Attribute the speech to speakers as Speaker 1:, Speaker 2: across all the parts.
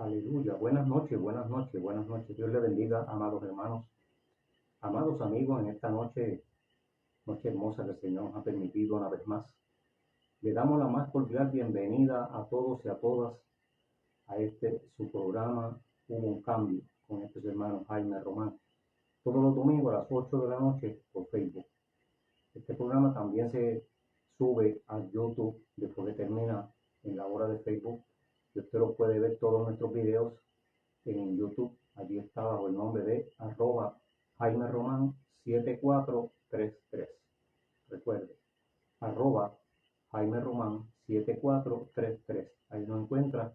Speaker 1: Aleluya. Buenas noches, buenas noches, buenas noches. Dios le bendiga, amados hermanos, amados amigos, en esta noche, noche hermosa que el Señor nos ha permitido una vez más. Le damos la más cordial bienvenida a todos y a todas a su programa Hubo un Cambio con estos hermanos Jaime Román. Todos los domingos a las 8 de la noche por Facebook. Este programa también se sube a YouTube después que termina en la hora de Facebook. Y usted lo puede ver todos nuestros videos en YouTube. Allí está bajo el nombre de @Jaime Román 7433. Recuerde, @Jaime Román 7433. Ahí nos encuentra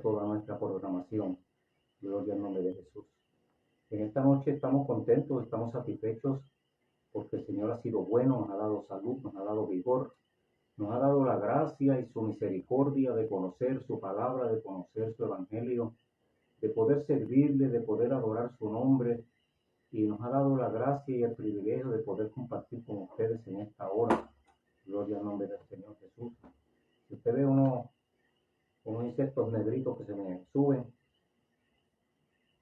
Speaker 1: toda nuestra programación. Gloria al nombre de Jesús. En esta noche estamos contentos, estamos satisfechos porque el Señor ha sido bueno, nos ha dado salud, nos ha dado vigor, nos ha dado la gracia y su misericordia de conocer su palabra, de conocer su evangelio, de poder servirle, de poder adorar su nombre, y nos ha dado la gracia y el privilegio de poder compartir con ustedes en esta hora. Gloria al nombre del Señor Jesús. Si usted ve unos insectos negritos que se me suben,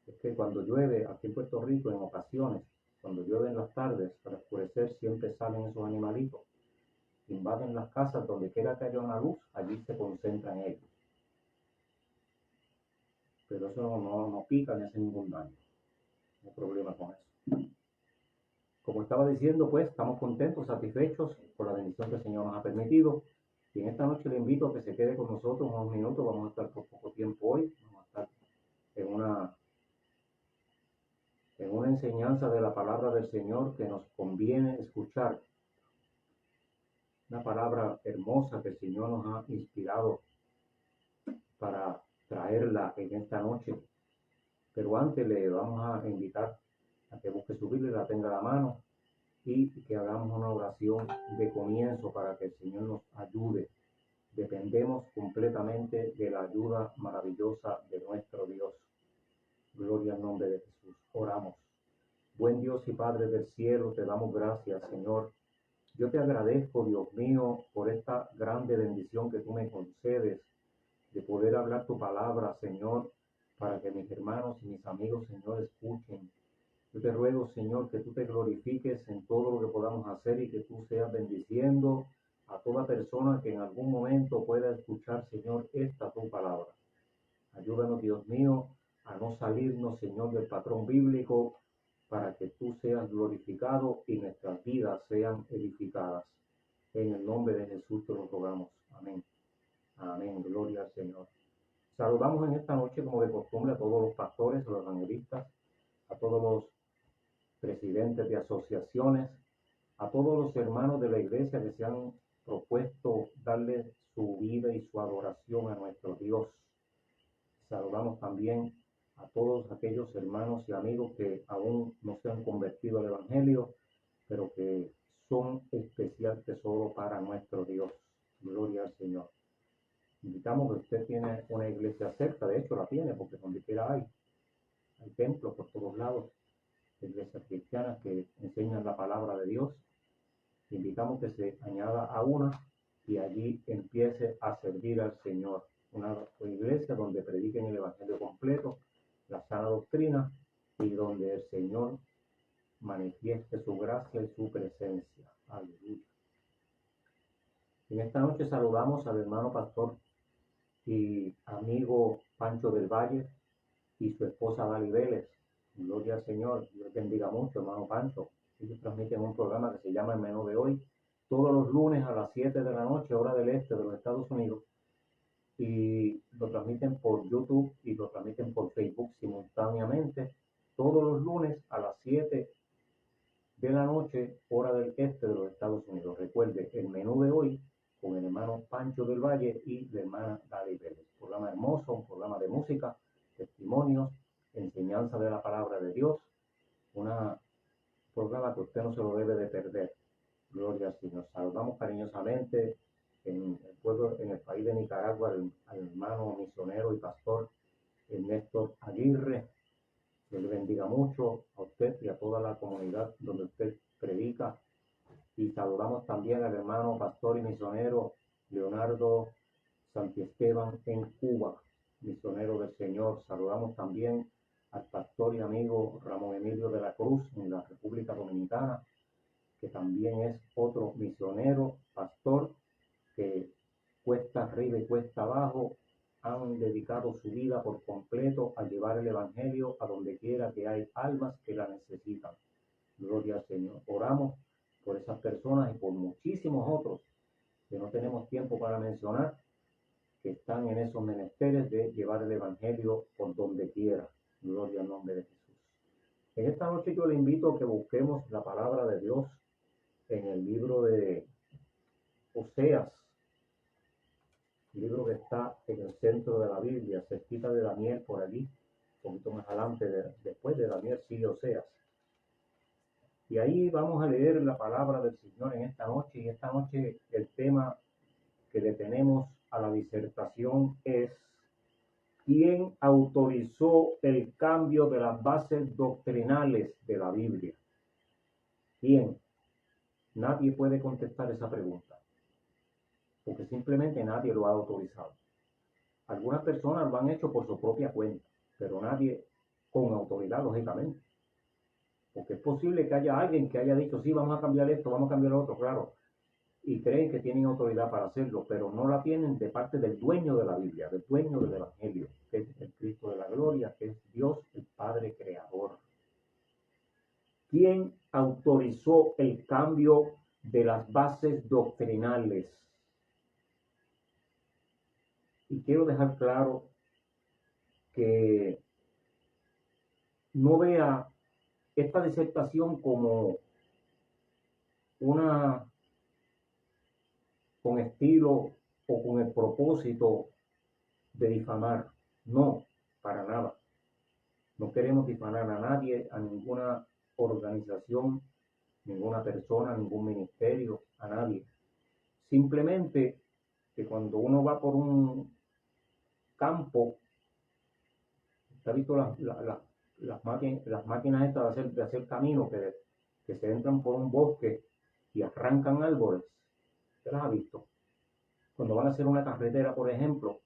Speaker 1: es que cuando llueve aquí en Puerto Rico, en ocasiones, cuando llueve en las tardes, para oscurecer, siempre salen esos animalitos, invaden las casas, donde quiera que haya una luz, allí se concentran ellos. Pero eso no pica ni hace ningún daño. No hay problema con eso. Como estaba diciendo, pues estamos contentos, satisfechos por la bendición que el Señor nos ha permitido. Y en esta noche le invito a que se quede con nosotros unos minutos. Vamos a estar por poco tiempo hoy. Vamos a estar en una enseñanza de la palabra del Señor que nos conviene escuchar. Una palabra hermosa que el Señor nos ha inspirado para traerla en esta noche. Pero antes le vamos a invitar a que busque su Biblia, la tenga a la mano, y que hagamos una oración de comienzo para que el Señor nos ayude. Dependemos completamente de la ayuda maravillosa de nuestro Dios. Gloria al nombre de Jesús. Oramos. Buen Dios y Padre del cielo, te damos gracias, Señor. Yo te agradezco, Dios mío, por esta grande bendición que tú me concedes de poder hablar tu palabra, Señor, para que mis hermanos y mis amigos, Señor, escuchen. Yo te ruego, Señor, que tú te glorifiques en todo lo que podamos hacer y que tú seas bendiciendo a toda persona que en algún momento pueda escuchar, Señor, esta tu palabra. Ayúdanos, Dios mío, a no salirnos, Señor, del patrón bíblico, para que tú seas glorificado y nuestras vidas sean edificadas. En el nombre de Jesús te lo rogamos. Amén. Amén. Gloria al Señor. Saludamos en esta noche, como de costumbre, a todos los pastores, a los evangelistas, a todos los presidentes de asociaciones, a todos los hermanos de la iglesia que se han propuesto darle su vida y su adoración a nuestro Dios. Saludamos también a todos aquellos hermanos y amigos que aún no se han convertido al evangelio, pero que son especial tesoro para nuestro Dios. Gloria al Señor. Invitamos que usted tiene una iglesia cerca, de hecho la tiene, porque donde quiera hay templos por todos lados, iglesias cristianas que enseñan la palabra de Dios. Invitamos que se añada a una y allí empiece a servir al Señor. Una iglesia donde prediquen el evangelio completo, la sana doctrina, y donde el Señor manifieste su gracia y su presencia. Aleluya. En esta noche saludamos al hermano pastor y amigo Pancho del Valle y su esposa Dali Vélez. Gloria al Señor. Dios bendiga mucho, hermano Pancho. Ellos transmiten un programa que se llama El Menú de Hoy, todos los lunes a las 7 de la noche, hora del este de los Estados Unidos. Y lo transmiten por YouTube y lo transmiten por Facebook simultáneamente, todos los lunes a las 7 de la noche, hora del este de los Estados Unidos. Recuerde, El Menú de Hoy con el hermano Pancho del Valle y la hermana Dali Vélez. Programa hermoso, un programa de música, testimonios, enseñanza de la palabra de Dios, un programa que usted no se lo debe de perder. Gloria al Señor. Saludamos cariñosamente en el pueblo, en el país de Nicaragua, al hermano misionero y pastor Néstor Aguirre. Dios le bendiga mucho a usted y a toda la comunidad donde usted predica. Y saludamos también al hermano pastor y misionero Leonardo Santiesteban en Cuba. misioneros del Señor. Saludamos también al pastor y amigo Ramón Emilio de la Cruz en la República Dominicana, que también es otro misionero, pastor, que cuesta arriba y cuesta abajo han dedicado su vida por completo a llevar el Evangelio a donde quiera que hay almas que la necesitan. Gloria al Señor. Oramos por esas personas y por muchísimos otros que no tenemos tiempo para mencionar, que están en esos menesteres de llevar el Evangelio por donde quiera. Gloria al nombre de Jesús. En esta noche yo le invito a que busquemos la palabra de Dios en el libro de Oseas, libro que está en el centro de la Biblia, cerquita de Daniel por allí, un poquito más adelante, después de Daniel sigue Oseas. Y ahí vamos a leer la palabra del Señor en esta noche, y esta noche el tema que le tenemos a la disertación es: ¿quién autorizó el cambio de las bases doctrinales de la Biblia? ¿Quién? Nadie puede contestar esa pregunta, porque simplemente nadie lo ha autorizado. Algunas personas lo han hecho por su propia cuenta, pero nadie con autoridad, lógicamente. Porque es posible que haya alguien que haya dicho, sí, vamos a cambiar esto, vamos a cambiar lo otro, claro, y creen que tienen autoridad para hacerlo, pero no la tienen de parte del dueño de la Biblia, del dueño del Evangelio, que es el Cristo de la gloria, que es Dios, el Padre Creador. ¿Quién autorizó el cambio de las bases doctrinales? Y quiero dejar claro que no vea esta disertación como una con estilo o con el propósito de difamar. No, para nada. No queremos difamar a nadie, a ninguna organización, ninguna persona, ningún ministerio, a nadie. Simplemente que cuando uno va por un campo, ¿usted ha visto las máquinas estas de hacer camino que se entran por un bosque y arrancan árboles? ¿Usted las ha visto? Cuando van a hacer una carretera, por ejemplo,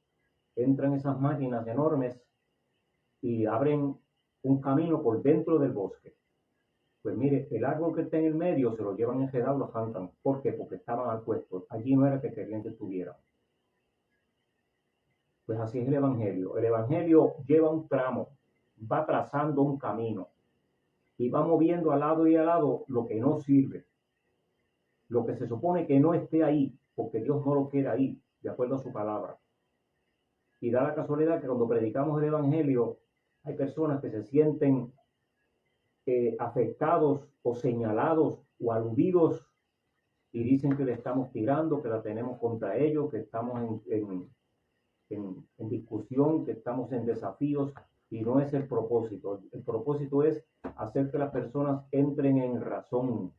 Speaker 1: entran esas máquinas enormes y abren un camino por dentro del bosque. Pues mire, el árbol que está en el medio se lo llevan enredado, lo arrancan. ¿Por qué? Porque estaban al puesto. Allí no era que querían que estuvieran. Pues así es el Evangelio. El Evangelio lleva un tramo, va trazando un camino y va moviendo al lado y al lado lo que no sirve, lo que se supone que no esté ahí, porque Dios no lo quiere ahí, de acuerdo a su palabra. Y da la casualidad que cuando predicamos el Evangelio, hay personas que se sienten afectados o señalados o aludidos y dicen que le estamos tirando, que la tenemos contra ellos, que estamos en discusión, que estamos en desafíos, y no es el propósito. El propósito es hacer que las personas entren en razón,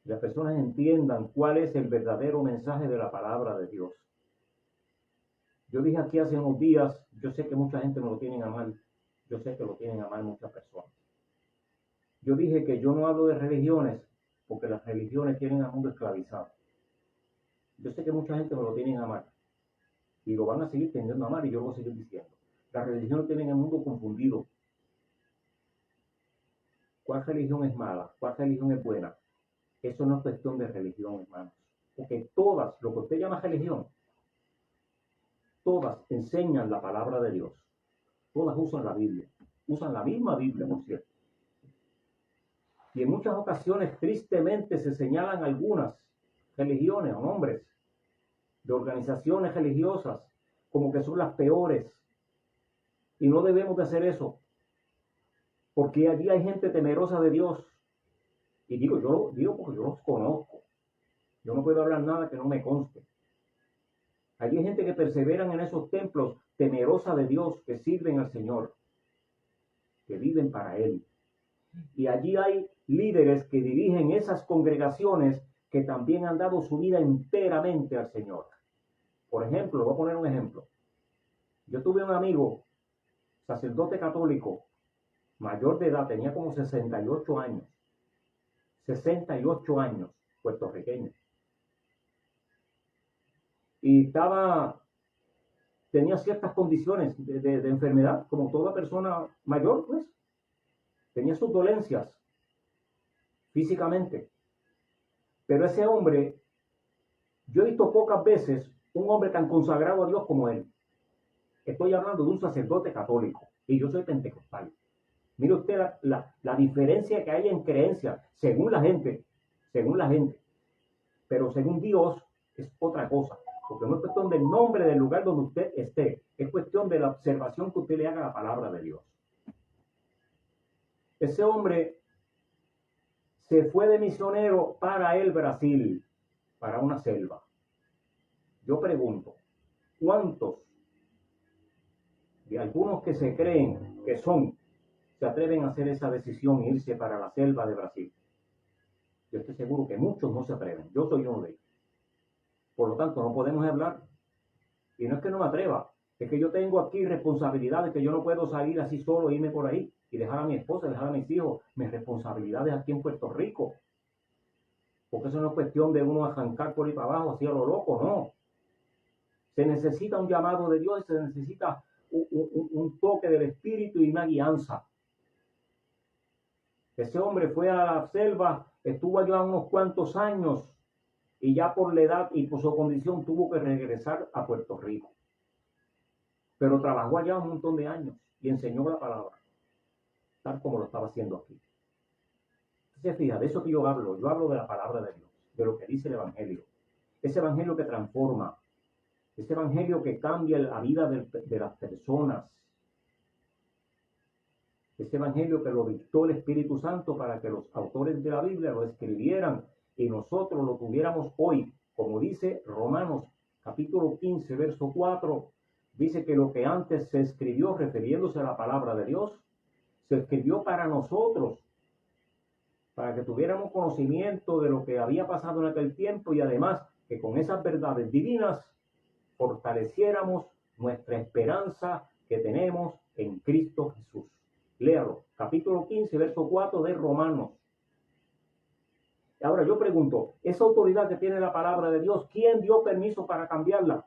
Speaker 1: las personas entiendan cuál es el verdadero mensaje de la palabra de Dios. Yo dije aquí hace unos días, yo sé que mucha gente me lo tienen a mal, yo sé que lo tienen a mal muchas personas. Yo dije que yo no hablo de religiones porque las religiones tienen al mundo esclavizado. Yo sé que mucha gente me lo tienen a mal y lo van a seguir teniendo a mal, y yo lo voy a seguir diciendo. Las religiones tienen el mundo confundido. ¿Cuál religión es mala? ¿Cuál religión es buena? Eso no es cuestión de religión, hermanos. Porque todas, lo que usted llama religión, todas enseñan la palabra de Dios. Todas usan la Biblia. Usan la misma Biblia, por cierto. Y en muchas ocasiones, tristemente, se señalan algunas religiones o nombres de organizaciones religiosas como que son las peores. Y no debemos de hacer eso, porque allí hay gente temerosa de Dios. Y yo digo porque yo los conozco. Yo no puedo hablar nada que no me conste. Allí hay gente que perseveran en esos templos, temerosa de Dios, que sirven al Señor, que viven para Él. Y allí hay líderes que dirigen esas congregaciones que también han dado su vida enteramente al Señor. Por ejemplo, voy a poner un ejemplo. Yo tuve un amigo, sacerdote católico, mayor de edad, tenía como 68 años. 68 años, puertorriqueño. Y estaba tenía ciertas condiciones de enfermedad, como toda persona mayor, pues. Tenía sus dolencias físicamente. Pero ese hombre, yo he visto pocas veces un hombre tan consagrado a Dios como él. Estoy hablando de un sacerdote católico y yo soy pentecostal. Mire usted la diferencia que hay en creencia, según la gente, pero según Dios es otra cosa, porque no es cuestión del nombre del lugar donde usted esté, es cuestión de la observación que usted le haga a la palabra de Dios. Ese hombre se fue de misionero para el Brasil, para una selva. Yo pregunto, ¿cuántos de algunos que se creen que se atreven a hacer esa decisión e irse para la selva de Brasil? Yo estoy seguro que muchos no se atreven. Yo soy uno de ellos. Por lo tanto, no podemos hablar. Y no es que no me atreva, es que yo tengo aquí responsabilidades, que yo no puedo salir así solo e irme por ahí y dejar a mi esposa, dejar a mis hijos, mis responsabilidades aquí en Puerto Rico. Porque eso no es cuestión de uno arrancar por ahí para abajo, así a lo loco, no. Se necesita un llamado de Dios, se necesita un toque del Espíritu y una guianza. Ese hombre fue a la selva, estuvo allá unos cuantos años y ya por la edad y por su condición tuvo que regresar a Puerto Rico. Pero trabajó allá un montón de años y enseñó la palabra, tal como lo estaba haciendo aquí. Se fija, de eso que yo hablo de la palabra de Dios, de lo que dice el Evangelio. Ese Evangelio que transforma, ese Evangelio que cambia la vida de las personas. Ese Evangelio que lo dictó el Espíritu Santo para que los autores de la Biblia lo escribieran y nosotros lo tuviéramos hoy. Como dice Romanos capítulo 15, verso 4, dice que lo que antes se escribió refiriéndose a la palabra de Dios, se escribió para nosotros, para que tuviéramos conocimiento de lo que había pasado en aquel tiempo y además que con esas verdades divinas fortaleciéramos nuestra esperanza que tenemos en Cristo Jesús. Léalo, capítulo 15, verso 4 de Romanos. Ahora yo pregunto, esa autoridad que tiene la palabra de Dios, ¿quién dio permiso para cambiarla?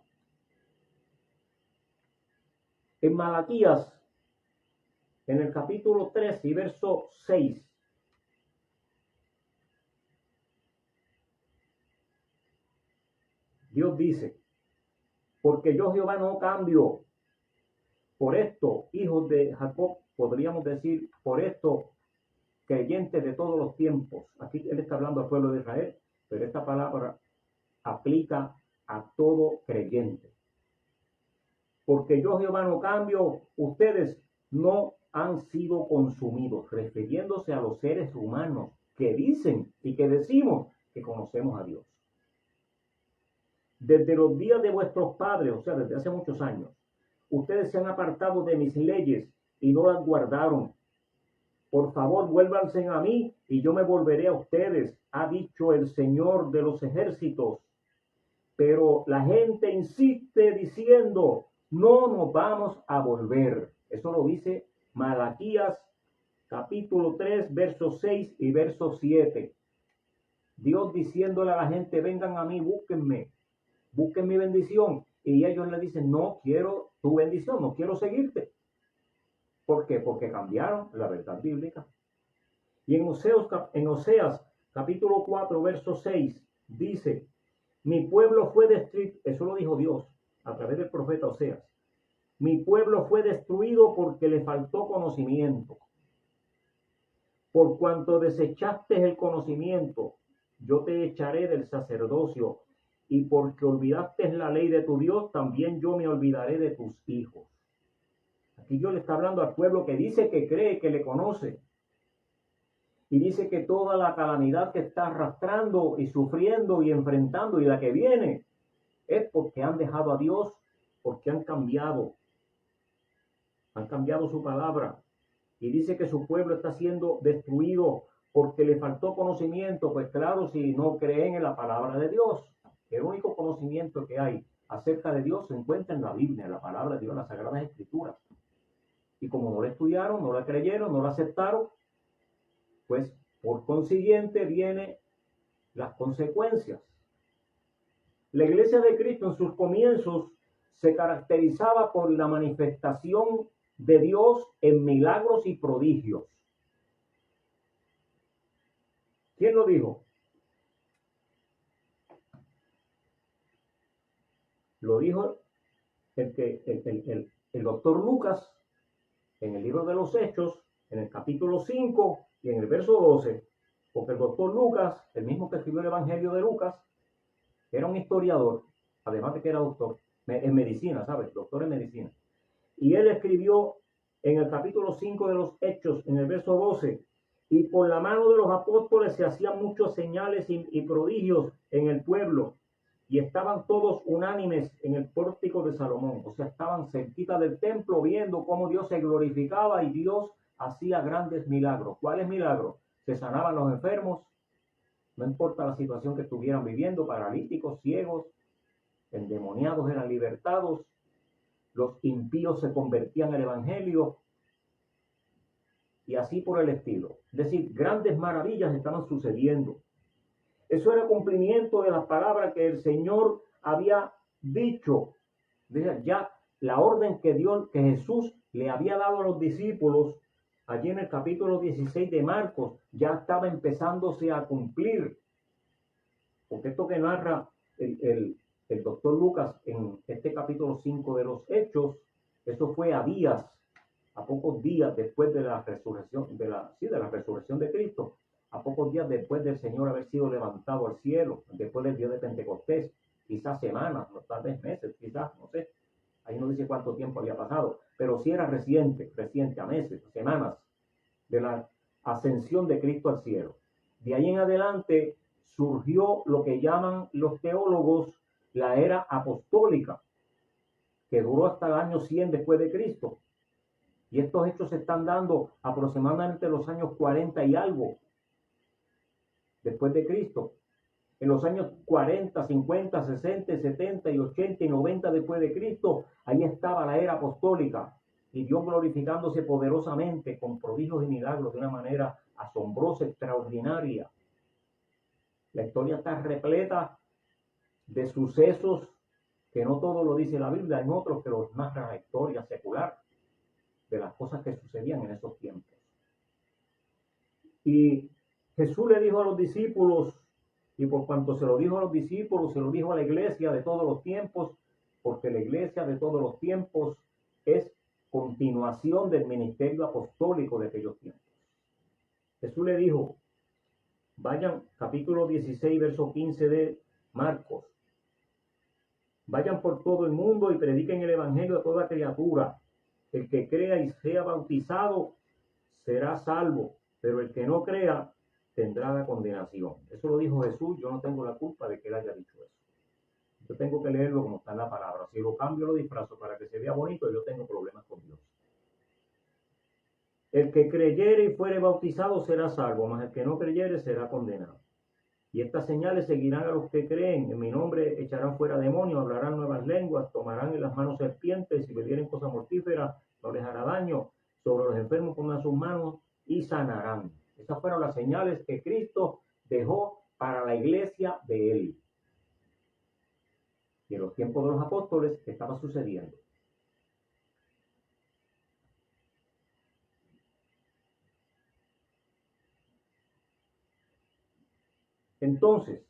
Speaker 1: En Malaquías, en el capítulo 3 y verso 6, Dios dice, porque yo Jehová no cambio. Por esto, hijos de Jacob, podríamos decir, por esto, creyentes de todos los tiempos. Aquí él está hablando al pueblo de Israel, pero esta palabra aplica a todo creyente. Porque yo Jehová no cambio, ustedes no han sido consumidos, refiriéndose a los seres humanos que dicen y que decimos que conocemos a Dios. Desde los días de vuestros padres, o sea, desde hace muchos años, ustedes se han apartado de mis leyes y no las guardaron. Por favor, vuélvanse a mí y yo me volveré a ustedes, ha dicho el Señor de los ejércitos. Pero la gente insiste diciendo, no nos vamos a volver. Eso lo dice Malaquías capítulo 3, versos 6 y verso 7. Dios diciéndole a la gente, vengan a mí, búsquenme, busquen mi bendición. Y ellos le dicen, no quiero tu bendición, no quiero seguirte. ¿Por qué? Porque cambiaron la verdad bíblica. Y en Oseas capítulo 4, verso 6, dice, mi pueblo fue destruido, eso lo dijo Dios a través del profeta Oseas, mi pueblo fue destruido porque le faltó conocimiento. Por cuanto desechaste el conocimiento, yo te echaré del sacerdocio, y porque olvidaste la ley de tu Dios, también yo me olvidaré de tus hijos. Aquí Dios le está hablando al pueblo que dice que cree, que le conoce. Y dice que toda la calamidad que está arrastrando y sufriendo y enfrentando y la que viene es porque han dejado a Dios, porque han cambiado su palabra. Y dice que su pueblo está siendo destruido porque le faltó conocimiento. Pues claro, si no creen en la palabra de Dios, el único conocimiento que hay acerca de Dios se encuentra en la Biblia, en la palabra de Dios, en las Sagradas Escrituras. Y como no la estudiaron, no la creyeron, no la aceptaron, pues por consiguiente vienen las consecuencias. La iglesia de Cristo en sus comienzos se caracterizaba por la manifestación de Dios en milagros y prodigios. ¿Quién lo dijo? Lo dijo el doctor Lucas en el libro de los Hechos, en el capítulo 5 y en el verso 12, porque el doctor Lucas, el mismo que escribió el Evangelio de Lucas, era un historiador, además de que era doctor en medicina, ¿sabes? Doctor en medicina. Y él escribió en el capítulo 5 de los Hechos, en el verso 12, y por la mano de los apóstoles se hacían muchos señales y prodigios en el pueblo, y estaban todos unánimes en el pórtico de Salomón. O sea, estaban cerquita del templo viendo cómo Dios se glorificaba y Dios hacía grandes milagros. ¿Cuáles milagros? Se sanaban los enfermos, no importa la situación que estuvieran viviendo, paralíticos, ciegos, endemoniados eran libertados, los impíos se convertían al evangelio y así por el estilo. Es decir, grandes maravillas estaban sucediendo. Eso era cumplimiento de las palabras que el Señor había dicho. Ya la orden que Jesús le había dado a los discípulos, allí en el capítulo 16 de Marcos, ya estaba empezándose a cumplir. Porque esto que narra el doctor Lucas en este capítulo 5 de los Hechos, eso fue a pocos días después de la resurrección, de la resurrección de Cristo, a pocos días después del Señor haber sido levantado al cielo, después del día de Pentecostés, quizás semanas, tal vez meses, quizás, no sé, ahí no dice cuánto tiempo había pasado, pero sí era reciente, a meses, a semanas, de la ascensión de Cristo al cielo. De ahí en adelante surgió lo que llaman los teólogos la era apostólica, que duró hasta el año 100 después de Cristo. Y estos hechos se están dando aproximadamente en los años 40 y algo después de Cristo. En los años 40, 50, 60, 70 y 80 y 90 después de Cristo, ahí estaba la era apostólica y Dios glorificándose poderosamente con prodigios y milagros de una manera asombrosa, extraordinaria. La historia está repleta de sucesos que no todo lo dice la Biblia, hay otros que los narra la historia secular de las cosas que sucedían en esos tiempos. Y Jesús le dijo a los discípulos, y por cuanto se lo dijo a los discípulos, se lo dijo a la iglesia de todos los tiempos, porque la iglesia de todos los tiempos es continuación del ministerio apostólico de aquellos tiempos. Jesús le dijo, vayan, capítulo 16, verso 15 de Marcos, vayan por todo el mundo y prediquen el evangelio a toda criatura. El que crea y sea bautizado será salvo, pero el que no crea tendrá la condenación. Eso lo dijo Jesús, yo no tengo la culpa de que él haya dicho eso. Yo tengo que leerlo como está en la palabra. Si lo cambio, lo disfrazo para que se vea bonito, yo tengo problemas con Dios. El que creyere y fuere bautizado será salvo, mas el que no creyere será condenado. Y estas señales seguirán a los que creen. En mi nombre echarán fuera demonios, hablarán nuevas lenguas, tomarán en las manos serpientes, y bebieren cosas mortíferas, no les hará daño. Sobre los enfermos pondrán sus manos y sanarán. Esas fueron las señales que Cristo dejó para la iglesia de él. Y en los tiempos de los apóstoles estaba sucediendo. Entonces,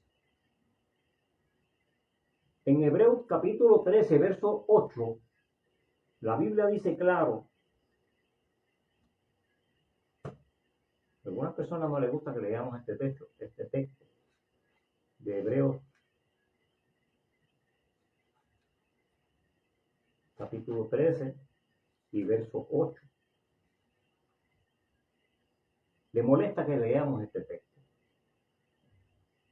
Speaker 1: en Hebreos capítulo 13, verso 8, la Biblia dice claro. A algunas personas no les gusta que leamos este texto de Hebreos capítulo 13 y verso 8. Le molesta que leamos este texto.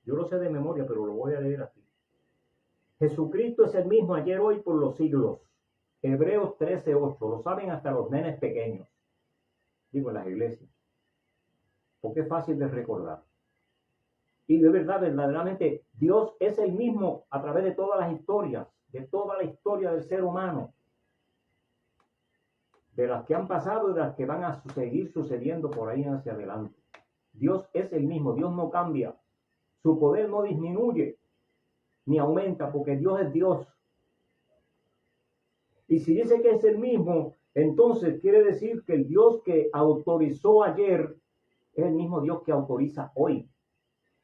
Speaker 1: Yo lo sé de memoria, pero lo voy a leer así. Jesucristo es el mismo ayer, hoy, por los siglos. Hebreos 13, 8. Lo saben hasta los nenes pequeños. Digo, en las iglesias. Porque es fácil de recordar. Y de verdad, verdaderamente, Dios es el mismo a través de todas las historias, de toda la historia del ser humano, de las que han pasado y de las que van a seguir sucediendo por ahí hacia adelante. Dios es el mismo, Dios no cambia, su poder no disminuye ni aumenta, porque Dios es Dios. Y si dice que es el mismo, entonces quiere decir que el Dios que autorizó ayer es el mismo Dios que autoriza hoy.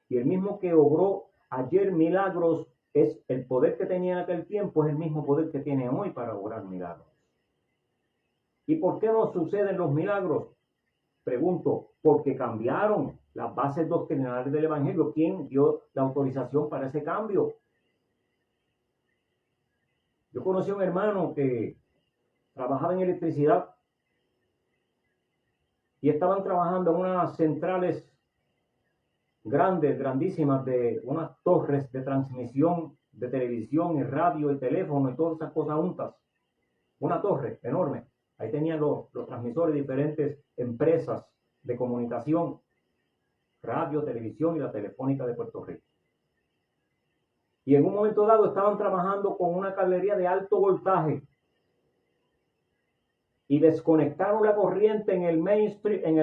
Speaker 1: Y el mismo que obró ayer milagros es el poder que tenía en aquel tiempo, es el mismo poder que tiene hoy para obrar milagros. ¿Y por qué no suceden los milagros? Pregunto, porque cambiaron las bases doctrinales del Evangelio. ¿Quién dio la autorización para ese cambio? Yo conocí a un hermano que trabajaba en electricidad y estaban trabajando en unas centrales grandes, grandísimas, de unas torres de transmisión de televisión y radio y teléfono y todas esas cosas juntas. Una torre enorme. Ahí tenían los transmisores de diferentes empresas de comunicación, radio, televisión y la Telefónica de Puerto Rico. Y en un momento dado estaban trabajando con una cablería de alto voltaje y desconectaron la corriente en el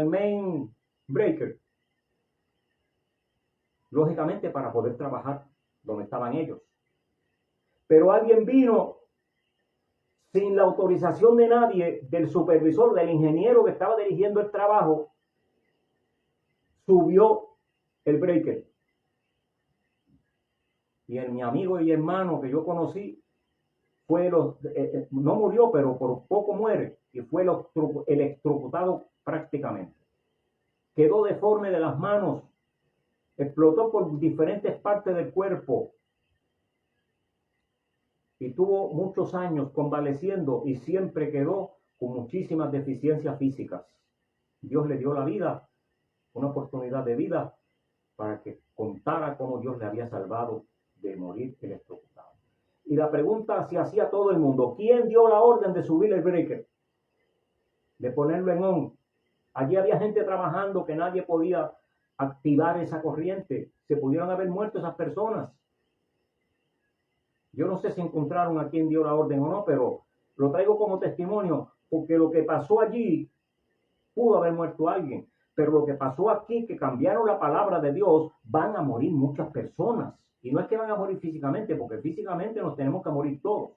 Speaker 1: main breaker. Lógicamente para poder trabajar donde estaban ellos. Pero alguien vino sin la autorización de nadie, del supervisor, del ingeniero que estaba dirigiendo el trabajo, subió el breaker. Y mi amigo y hermano que yo conocí fue no murió, pero por poco muere, y fue electrocutado prácticamente. Quedó deforme de las manos, explotó por diferentes partes del cuerpo y tuvo muchos años convaleciendo y siempre quedó con muchísimas deficiencias físicas. Dios le dio la vida, una oportunidad de vida, para que contara cómo Dios le había salvado de morir electrocutado. Y la pregunta se hacía todo el mundo: ¿quién dio la orden de subir el breaker? De ponerlo en on. Allí había gente trabajando que nadie podía activar esa corriente. Se pudieron haber muerto esas personas. Yo no sé si encontraron a quién dio la orden o no, pero lo traigo como testimonio, porque lo que pasó allí pudo haber muerto alguien. Pero lo que pasó aquí, que cambiaron la palabra de Dios, van a morir muchas personas. Y no es que van a morir físicamente, porque físicamente nos tenemos que morir todos.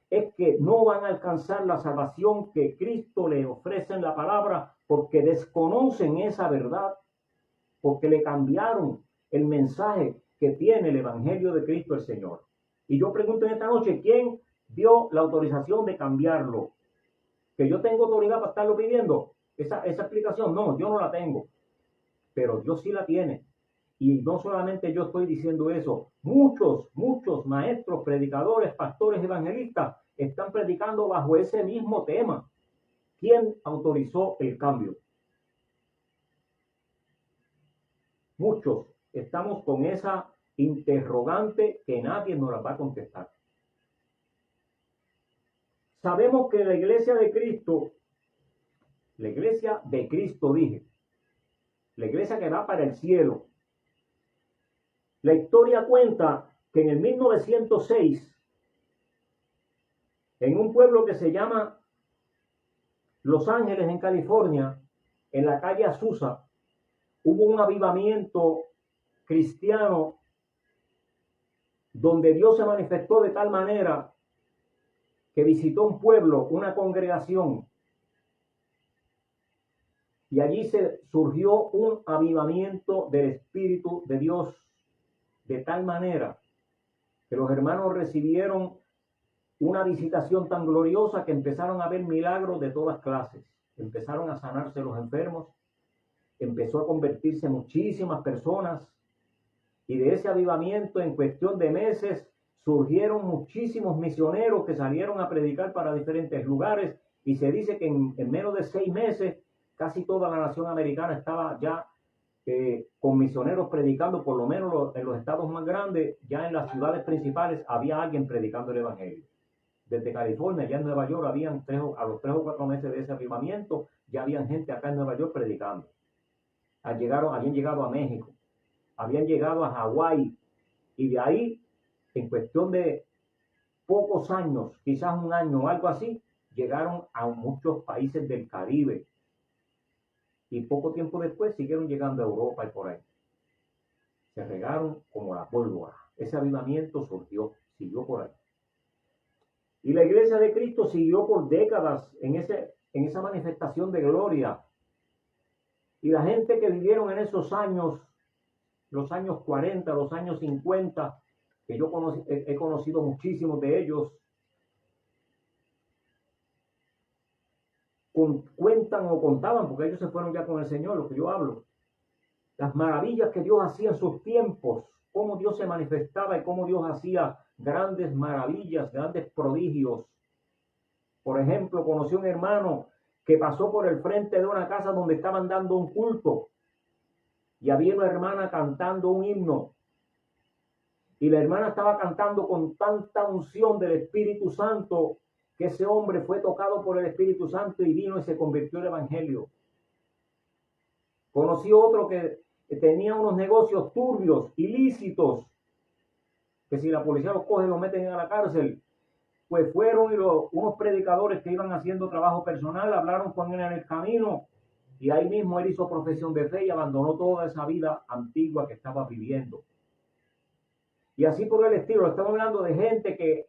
Speaker 1: Es que no van a alcanzar la salvación que Cristo le ofrece en la palabra, porque desconocen esa verdad, porque le cambiaron el mensaje que tiene el Evangelio de Cristo el Señor. Y yo pregunto en esta noche, ¿quién dio la autorización de cambiarlo? ¿Que yo tengo autoridad para estarlo pidiendo? Esa explicación, no, yo no la tengo. Pero Dios sí la tiene. Y no solamente yo estoy diciendo eso, muchos maestros, predicadores, pastores, evangelistas están predicando bajo ese mismo tema. ¿Quién autorizó el cambio? Muchos estamos con esa interrogante que nadie nos la va a contestar. Sabemos que la iglesia de Cristo dije, la iglesia que va para el cielo, la historia cuenta que en el 1906, en un pueblo que se llama Los Ángeles, en California, en la calle Azusa, hubo un avivamiento cristiano donde Dios se manifestó de tal manera que visitó un pueblo, una congregación, y allí se surgió un avivamiento del Espíritu de Dios, de tal manera que los hermanos recibieron una visitación tan gloriosa que empezaron a ver milagros de todas clases. Empezaron a sanarse los enfermos, empezó a convertirse muchísimas personas, y de ese avivamiento en cuestión de meses surgieron muchísimos misioneros que salieron a predicar para diferentes lugares, y se dice que en menos de 6 meses casi toda la nación americana estaba ya con misioneros predicando, por lo menos en los estados más grandes, ya en las ciudades principales había alguien predicando el evangelio. Desde California, ya en Nueva York, a los 3 o 4 meses de ese avivamiento, ya habían gente acá en Nueva York predicando. Habían llegado a México, habían llegado a Hawái, y de ahí, en cuestión de pocos años, quizás un año o algo así, llegaron a muchos países del Caribe. Y poco tiempo después siguieron llegando a Europa y por ahí. Se regaron como la pólvora. Ese avivamiento siguió por ahí. Y la iglesia de Cristo siguió por décadas en esa manifestación de gloria. Y la gente que vivieron en esos años, los años 40, los años 50, que yo he conocido muchísimos de ellos, cuentan o contaban, porque ellos se fueron ya con el Señor, lo que yo hablo, las maravillas que Dios hacía en sus tiempos, cómo Dios se manifestaba y cómo Dios hacía grandes maravillas, grandes prodigios. Por ejemplo, conocí un hermano que pasó por el frente de una casa donde estaban dando un culto y había una hermana cantando un himno. Y la hermana estaba cantando con tanta unción del Espíritu Santo que ese hombre fue tocado por el Espíritu Santo y vino y se convirtió al Evangelio. Conocí otro que tenía unos negocios turbios, ilícitos, que si la policía los coge, los meten a la cárcel. Pues fueron y unos predicadores que iban haciendo trabajo personal, hablaron con él en el camino, y ahí mismo él hizo profesión de fe y abandonó toda esa vida antigua que estaba viviendo. Y así por el estilo, estamos hablando de gente que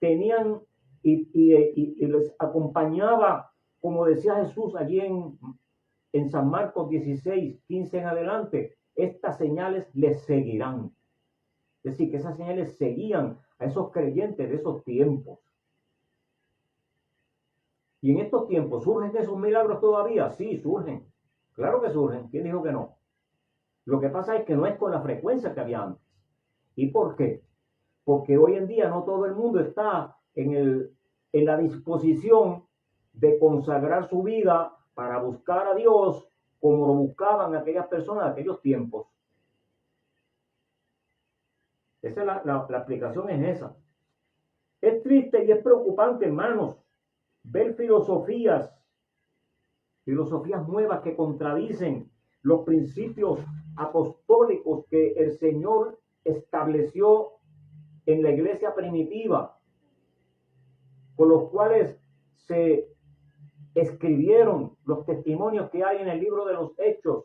Speaker 1: tenían y les acompañaba, como decía Jesús allí en San Marcos 16, 15 en adelante, estas señales les seguirán. Es decir, que esas señales seguían a esos creyentes de esos tiempos. Y en estos tiempos, ¿surgen esos milagros todavía? Sí, surgen. Claro que surgen. ¿Quién dijo que no? Lo que pasa es que no es con la frecuencia que había antes. ¿Y por qué? Porque hoy en día no todo el mundo está en la disposición de consagrar su vida para buscar a Dios como lo buscaban aquellas personas de aquellos tiempos. Esa es la explicación es esa. Es triste y es preocupante, hermanos, ver filosofías nuevas que contradicen los principios apostólicos que el Señor estableció en la iglesia primitiva, con los cuales se escribieron los testimonios que hay en el libro de los Hechos,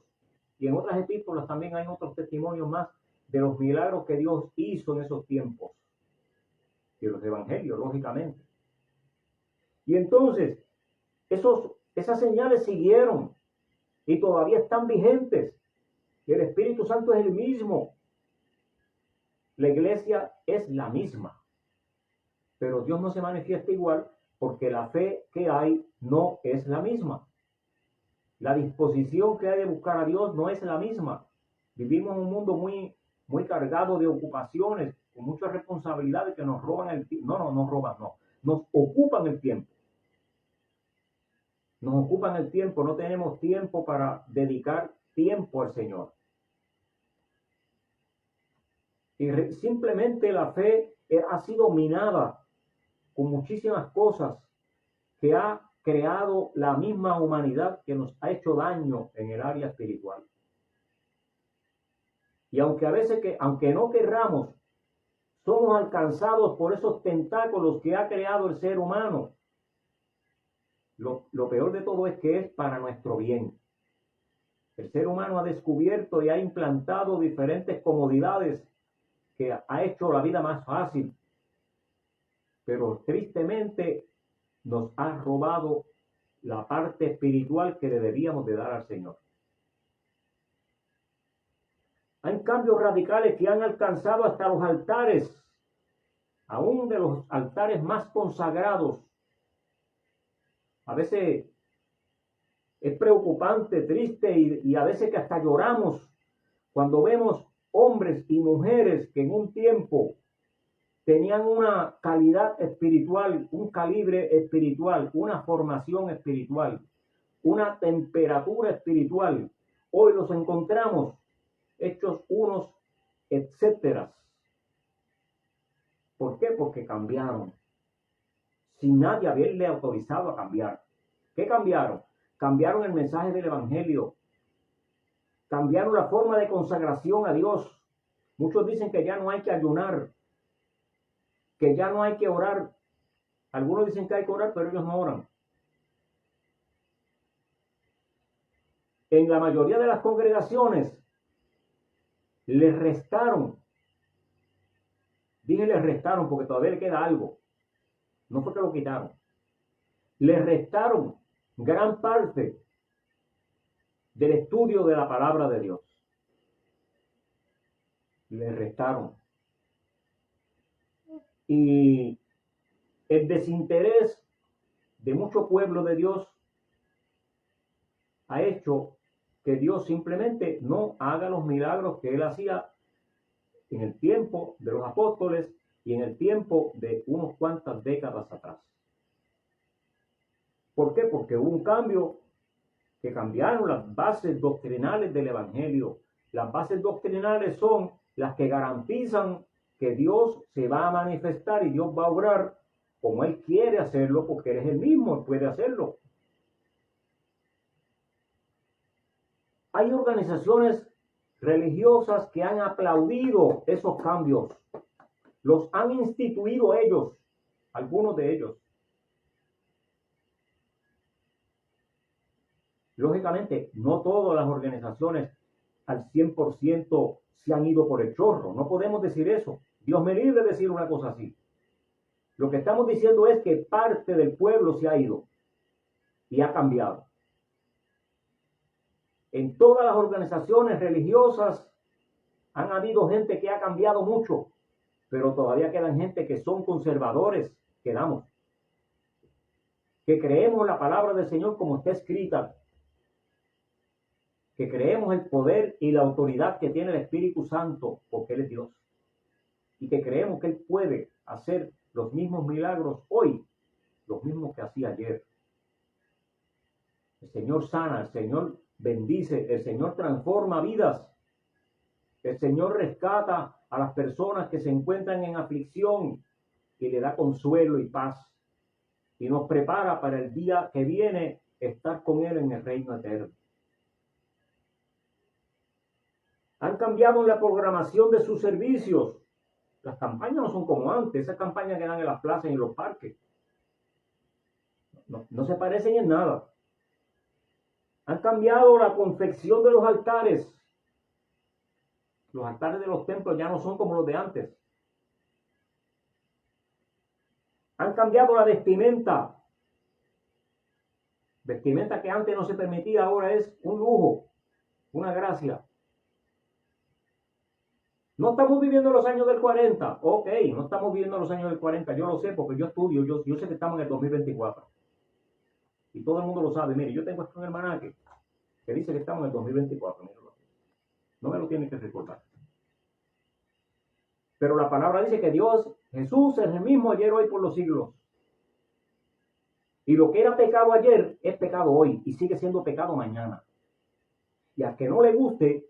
Speaker 1: y en otras epístolas también hay otros testimonios más de los milagros que Dios hizo en esos tiempos, y los evangelios, lógicamente. Y entonces, esas señales siguieron y todavía están vigentes. Y el Espíritu Santo es el mismo. La iglesia es la misma. Pero Dios no se manifiesta igual porque la fe que hay no es la misma. La disposición que hay de buscar a Dios no es la misma. Vivimos en un mundo muy, muy cargado de ocupaciones, con muchas responsabilidades que nos roban el tiempo. No, nos ocupan el tiempo. Nos ocupan el tiempo, no tenemos tiempo para dedicar tiempo al Señor. Y simplemente la fe ha sido minada con muchísimas cosas que ha creado la misma humanidad que nos ha hecho daño en el área espiritual. Y aunque no querramos, somos alcanzados por esos tentáculos que ha creado el ser humano. Lo peor de todo es que es para nuestro bien. El ser humano ha descubierto y ha implantado diferentes comodidades que ha hecho la vida más fácil, pero tristemente nos ha robado la parte espiritual que le debíamos de dar al Señor. Hay cambios radicales que han alcanzado hasta los altares, aún de los altares más consagrados. A veces es preocupante, triste y a veces que hasta lloramos cuando vemos hombres y mujeres que en un tiempo tenían una calidad espiritual, un calibre espiritual, una formación espiritual, una temperatura espiritual. Hoy los encontramos hechos unos etcétera. ¿Por qué? Porque cambiaron, sin nadie haberle autorizado a cambiar. ¿Qué cambiaron? Cambiaron el mensaje del Evangelio. Cambiaron la forma de consagración a Dios. Muchos dicen que ya no hay que ayunar, que ya no hay que orar. Algunos dicen que hay que orar, pero ellos no oran. En la mayoría de las congregaciones les restaron. Dije les restaron porque todavía le queda algo. No fue que lo quitaron. Le restaron gran parte del estudio de la palabra de Dios. Le restaron. Y el desinterés de mucho pueblo de Dios ha hecho que Dios simplemente no haga los milagros que Él hacía en el tiempo de los apóstoles y en el tiempo de unos cuantas décadas atrás. ¿Por qué? Porque hubo un cambio, que cambiaron las bases doctrinales del Evangelio. Las bases doctrinales son las que garantizan que Dios se va a manifestar y Dios va a obrar como Él quiere hacerlo, porque Él es el mismo, Él puede hacerlo. Hay organizaciones religiosas que han aplaudido esos cambios. Los han instituido ellos, algunos de ellos. Lógicamente, no todas las organizaciones al 100% se han ido por el chorro. No podemos decir eso. Dios me libre de decir una cosa así. Lo que estamos diciendo es que parte del pueblo se ha ido y ha cambiado. En todas las organizaciones religiosas han habido gente que ha cambiado mucho, pero todavía quedan gente que son conservadores, quedamos, que creemos la palabra del Señor como está escrita, que creemos el poder y la autoridad que tiene el Espíritu Santo, porque Él es Dios, y que creemos que Él puede hacer los mismos milagros hoy, los mismos que hacía ayer. El Señor sana, el Señor bendice, el Señor transforma vidas, el Señor rescata a las personas que se encuentran en aflicción y le da consuelo y paz, y nos prepara para el día que viene estar con Él en el reino eterno. Han cambiado la programación de sus servicios. Las campañas no son como antes, esas campañas que dan en las plazas y en los parques. No se parecen en nada. Han cambiado la confección de los altares. Los altares de los templos ya no son como los de antes. Han cambiado la vestimenta. Vestimenta que antes no se permitía, ahora es un lujo, una gracia. No estamos viviendo los años del 40. Ok, no estamos viviendo los años del 40. Yo lo sé porque yo estudio, yo sé que estamos en el 2024. Y todo el mundo lo sabe. Mire, yo tengo esto en el almanaque que dice que estamos en el 2024. Míralo. No me lo tienen que recordar. Pero la palabra dice que Dios, Jesús es el mismo ayer, hoy, por los siglos. Y lo que era pecado ayer es pecado hoy y sigue siendo pecado mañana. Y al que no le guste,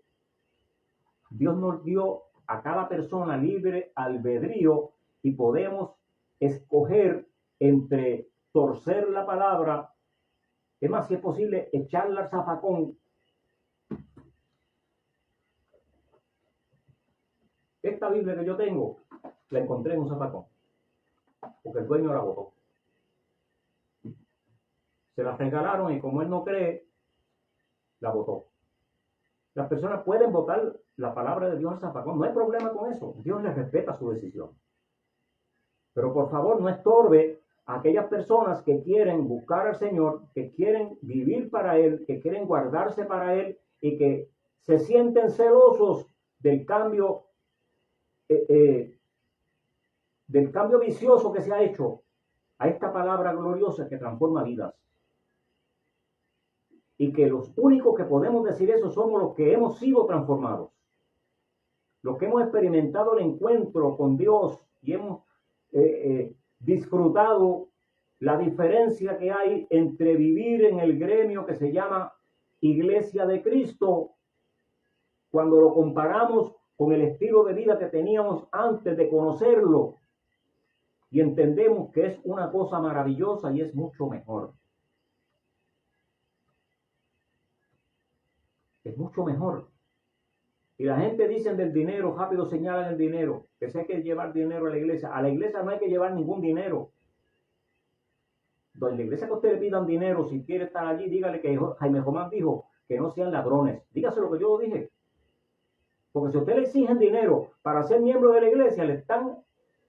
Speaker 1: Dios nos dio a cada persona libre albedrío y podemos escoger entre torcer la palabra, es más, si es posible, echarla al zafacón. Esta Biblia que yo tengo, la encontré en un zafacón, porque el dueño la botó. Se la regalaron y como él no cree, la botó. Las personas pueden botar la palabra de Dios al zafacón, no hay problema con eso. Dios les respeta su decisión. Pero por favor no estorbe a aquellas personas que quieren buscar al Señor, que quieren vivir para Él, que quieren guardarse para Él y que se sienten celosos del cambio vicioso que se ha hecho a esta palabra gloriosa que transforma vidas. Y que los únicos que podemos decir eso somos los que hemos sido transformados. Los que hemos experimentado el encuentro con Dios y hemos disfrutado la diferencia que hay entre vivir en el gremio que se llama Iglesia de Cristo, cuando lo comparamos con el estilo de vida que teníamos antes de conocerlo, y entendemos que es una cosa maravillosa y es mucho mejor. Es mucho mejor. Y la gente dice del dinero, rápido señalan el dinero, que se hay que llevar dinero a la iglesia. A la iglesia no hay que llevar ningún dinero. En la iglesia que usted le pidan dinero, si quiere estar allí, dígale que Jaime Román dijo que no sean ladrones. Dígase lo que yo dije. Porque si usted le exigen dinero para ser miembro de la iglesia, le están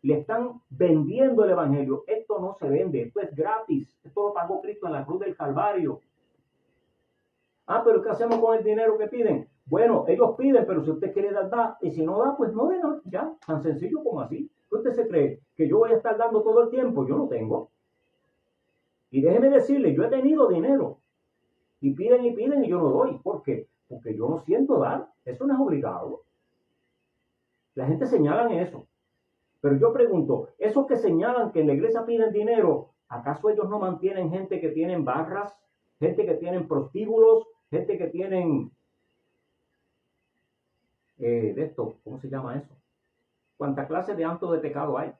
Speaker 1: le están vendiendo el evangelio. Esto no se vende, esto es gratis. Esto lo pagó Cristo en la cruz del Calvario. Ah, pero ¿qué hacemos con el dinero que piden? Bueno, ellos piden, pero si usted quiere dar, da. Y si no da, pues no de nada. Ya, tan sencillo como así. ¿Qué usted se cree? ¿Que yo voy a estar dando todo el tiempo? Yo no tengo. Y déjeme decirle, yo he tenido dinero. Y piden y yo no doy. ¿Por qué? Porque yo no siento dar. Eso no es obligado. La gente señala en eso. Pero yo pregunto, esos que señalan que en la iglesia piden dinero, ¿acaso ellos no mantienen gente que tienen barras, gente que tienen prostíbulos, gente que tienen de esto, ¿cómo se llama eso? ¿Cuánta clase de actos de pecado hay?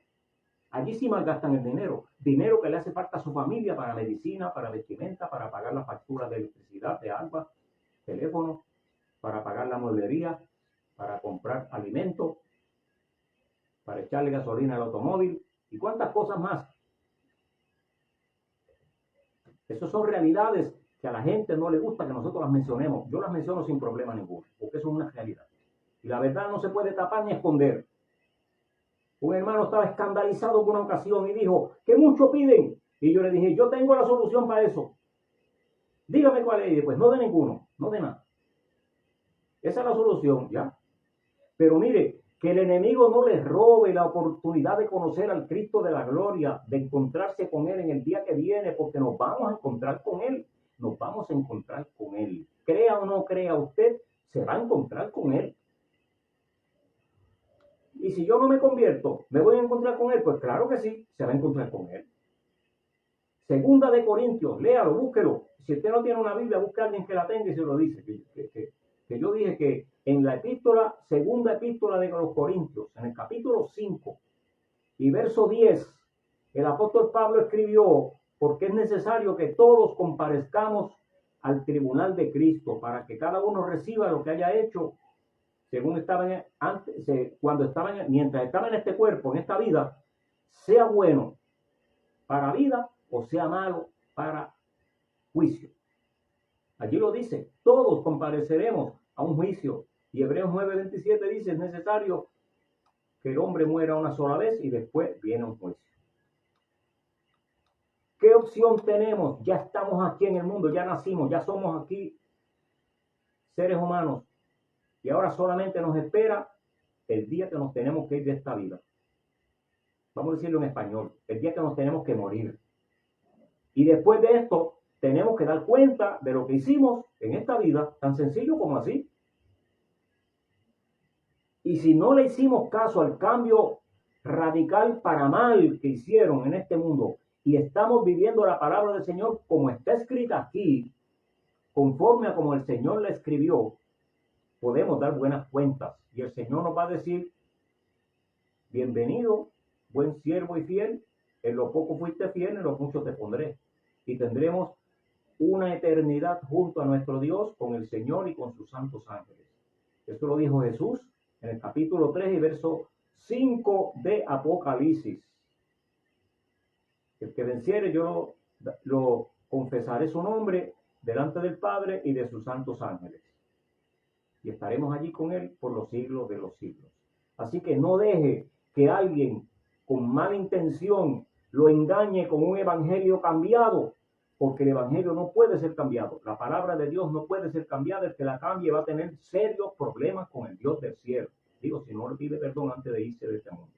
Speaker 1: Allí sí malgastan el dinero, dinero que le hace falta a su familia para medicina, para vestimenta, para pagar la factura de electricidad, de agua, teléfono, para pagar la mueblería, para comprar alimentos, para echarle gasolina al automóvil y cuántas cosas más. Esas son realidades que a la gente no le gusta que nosotros las mencionemos. Yo las menciono sin problema ninguno, porque eso es una realidad. Y la verdad no se puede tapar ni esconder. Un hermano estaba escandalizado en una ocasión y dijo, que mucho piden. Y yo le dije, yo tengo la solución para eso. Dígame cuál es. Y pues no de ninguno, no de nada. Esa es la solución, ¿ya? Pero mire, que el enemigo no les robe la oportunidad de conocer al Cristo de la gloria, de encontrarse con Él en el día que viene, porque nos vamos a encontrar con Él. Nos vamos a encontrar con Él. Crea o no crea usted, se va a encontrar con Él. Y si yo no me convierto, ¿me voy a encontrar con Él? Pues claro que sí, se va a encontrar con Él. Segunda de Corintios, léalo, búsquelo. Si usted no tiene una Biblia, busque a alguien que la tenga y se lo dice. Que yo dije que en la epístola, segunda epístola de los Corintios, en el capítulo 5 y verso 10, el apóstol Pablo escribió, porque es necesario que todos comparezcamos al tribunal de Cristo para que cada uno reciba lo que haya hecho según estaban antes, cuando estaban, mientras estaba en este cuerpo, en esta vida, sea bueno para vida o sea malo para juicio. Allí lo dice, todos compareceremos a un juicio. Y Hebreos 9:27 dice, es necesario que el hombre muera una sola vez y después viene un juicio. ¿Qué opción tenemos? Ya estamos aquí en el mundo, ya nacimos, ya somos aquí seres humanos. Y ahora solamente nos espera el día que nos tenemos que ir de esta vida. Vamos a decirlo en español, el día que nos tenemos que morir. Y después de esto, tenemos que dar cuenta de lo que hicimos en esta vida, tan sencillo como así. Y si no le hicimos caso al cambio radical para mal que hicieron en este mundo y estamos viviendo la palabra del Señor como está escrita aquí, conforme a como el Señor la escribió, podemos dar buenas cuentas. Y el Señor nos va a decir, bienvenido, buen siervo y fiel, en lo poco fuiste fiel, en lo mucho te pondré. Y tendremos una eternidad junto a nuestro Dios con el Señor y con sus santos ángeles. Esto lo dijo Jesús en el capítulo 3 y verso 5 de Apocalipsis. El que venciere, yo lo confesaré su nombre delante del Padre y de sus santos ángeles. Y estaremos allí con Él por los siglos de los siglos. Así que no deje que alguien con mala intención lo engañe con un evangelio cambiado, porque el evangelio no puede ser cambiado. La palabra de Dios no puede ser cambiada. El que la cambie va a tener serios problemas con el Dios del cielo. Digo, si no le pide perdón antes de irse de este mundo.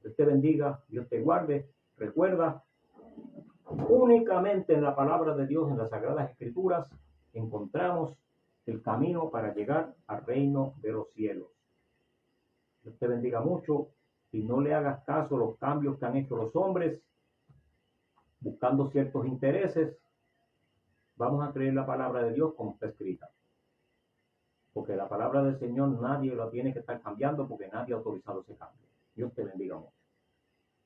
Speaker 1: Dios te bendiga, Dios te guarde. Recuerda, únicamente en la palabra de Dios, en las Sagradas Escrituras, encontramos el camino para llegar al reino de los cielos. Dios te bendiga mucho y no le hagas caso a los cambios que han hecho los hombres buscando ciertos intereses. Vamos a creer la palabra de Dios como está escrita. Porque la palabra del Señor nadie la tiene que estar cambiando porque nadie ha autorizado ese cambio. Dios te bendiga mucho.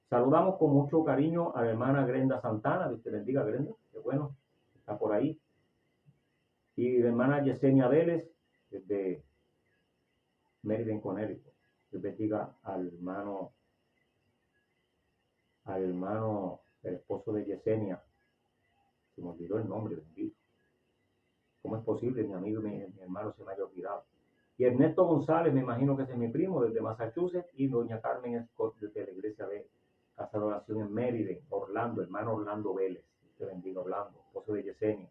Speaker 1: Saludamos con mucho cariño a la hermana Grenda Santana. Dios te bendiga, Grenda. Qué bueno, está por ahí. Y la hermana Yesenia Vélez, desde Meriden, Connecticut. Dios bendiga al hermano, el esposo de Yesenia. Se me olvidó el nombre, bendito. ¿Cómo es posible, mi amigo y mi hermano se me haya olvidado? Y Ernesto González, me imagino que ese es mi primo, desde Massachusetts, y doña Carmen Scott, desde la iglesia de Casa de Oración en Mérida, Orlando, hermano Orlando Vélez, te bendiga Orlando, esposo de Yesenia.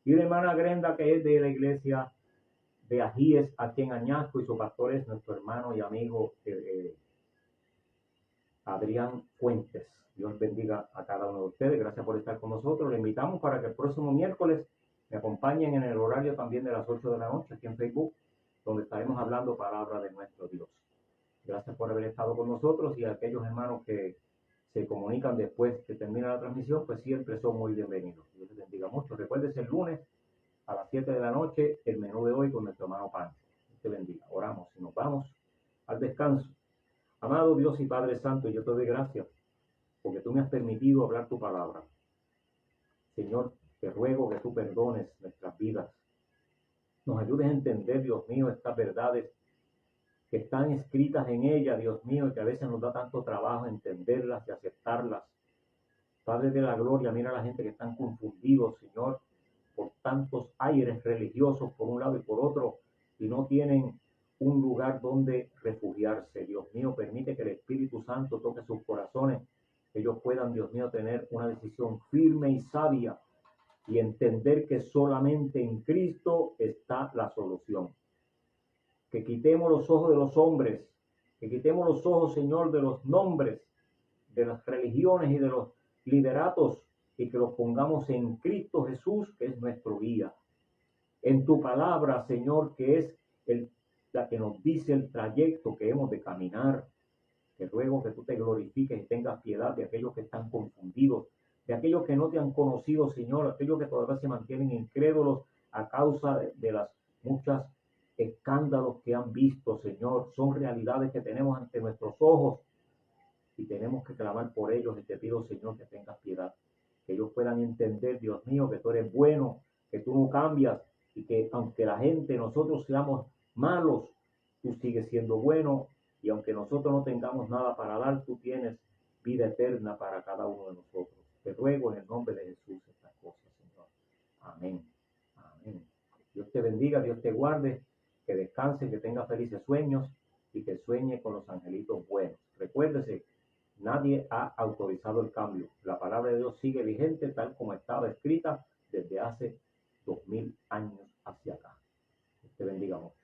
Speaker 1: Y la hermana Grenda, que es de la iglesia de Ajíes, aquí en Añasco, y su pastor es nuestro hermano y amigo Adrián Fuentes. Dios bendiga a cada uno de ustedes. Gracias por estar con nosotros. Le invitamos para que el próximo miércoles me acompañen en el horario también de las 8 de la noche aquí en Facebook, donde estaremos hablando palabra de nuestro Dios. Gracias por haber estado con nosotros, y a aquellos hermanos que se comunican después que termina la transmisión, pues siempre son muy bienvenidos. Dios les bendiga mucho. Recuérdense el lunes a las 7 de la noche el menú de hoy con nuestro hermano Pancho. Dios te bendiga. Oramos y nos vamos al descanso. Amado Dios y Padre Santo, yo te doy gracias porque tú me has permitido hablar tu palabra. Señor, te ruego que tú perdones nuestras vidas. Nos ayudes a entender, Dios mío, estas verdades que están escritas en ella, Dios mío, y que a veces nos da tanto trabajo entenderlas y aceptarlas. Padre de la gloria, mira a la gente que están confundidos, Señor, por tantos aires religiosos por un lado y por otro, y no tienen un lugar donde refugiarse. Dios mío, permite que el Espíritu Santo toque sus corazones, que ellos puedan, Dios mío, tener una decisión firme y sabia y entender que solamente en Cristo está la solución. Que quitemos los ojos de los hombres, que quitemos los ojos, Señor, de los nombres, de las religiones y de los lideratos, y que los pongamos en Cristo Jesús, que es nuestro guía. En tu palabra, Señor, que es la que nos dice el trayecto que hemos de caminar. Te ruego que tú te glorifiques y tengas piedad de aquellos que están confundidos, de aquellos que no te han conocido, Señor, aquellos que todavía se mantienen incrédulos a causa de las muchas escándalos que han visto, Señor. Son realidades que tenemos ante nuestros ojos y tenemos que clamar por ellos, y te pido, Señor, que tengas piedad, que ellos puedan entender, Dios mío, que tú eres bueno, que tú no cambias, y que aunque la gente, nosotros seamos malos, tú sigues siendo bueno, y aunque nosotros no tengamos nada para dar, tú tienes vida eterna para cada uno de nosotros. Te ruego en el nombre de Jesús estas cosas, Señor. Amén. Amén. Dios te bendiga, Dios te guarde, que descanse, que tenga felices sueños y que sueñe con los angelitos buenos. Recuérdese, nadie ha autorizado el cambio. La palabra de Dios sigue vigente tal como estaba escrita desde hace 2000 años hacia acá. Dios te bendiga mucho.